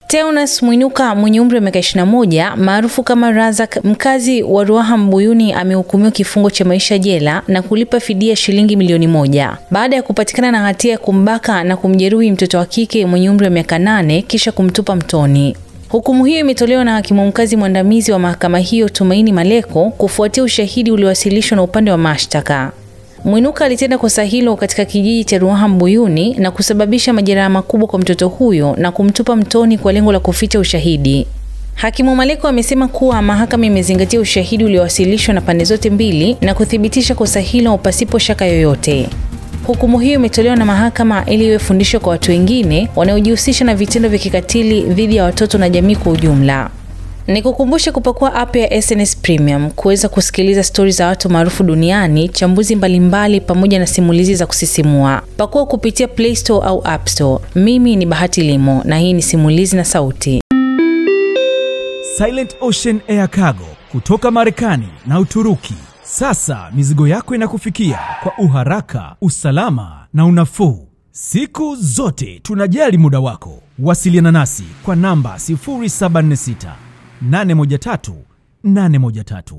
Theonas Mwinuka mwenye umri wa miaka 21 maarufu kama Razak, mkazi wa Ruaha Mbuyuni, amehukumiwa kifungo cha maisha jela na kulipa fidia shilingi milioni 1 baada ya kupatikana na hatia ya kumbaka na kumjeruhi mtoto wa kike mwenye umri wa miaka 8 kisha kumtupa mtoni. Hukumu hiyo imetolewa na hakimu mkazi mwandamizi wa mahakama hiyo Tumaini Maleko kufuatia ushahidi uliowasilishwa na upande wa mashtaka. Mwinuka alitenda kosa hilo katika kijiji cha Ruaha Mbuyuni na kusababisha majeraha makubwa kwa mtoto huyo na kumtupa mtoni kwa lengo la kuficha ushahidi. Hakimu Maleko amesema kuwa mahakama imezingatia ushahidi uliowasilishwa na pande zote mbili na kuthibitisha kosa hilo pasipo shaka yoyote. Hukumu hiyo imetolewa na mahakama ili iwe fundisho kwa watu wengine wanaojihusisha na vitendo vya kikatili dhidi ya watoto na jamii kwa ujumla. Nikukumbushe kupakua app ya SNS Premium kuweza kusikiliza stori za watu maarufu duniani, chambuzi mbalimbali pamoja na simulizi za kusisimua. Pakua kupitia Play Store au App Store. Mimi ni Bahati Limo na hii ni Simulizi na Sauti. Silent Ocean Air Cargo kutoka Marekani na Uturuki. Sasa mizigo yako inakufikia kwa uharaka, usalama na unafuu. Siku zote tunajali muda wako. Wasiliana nasi kwa namba 0746 813 813.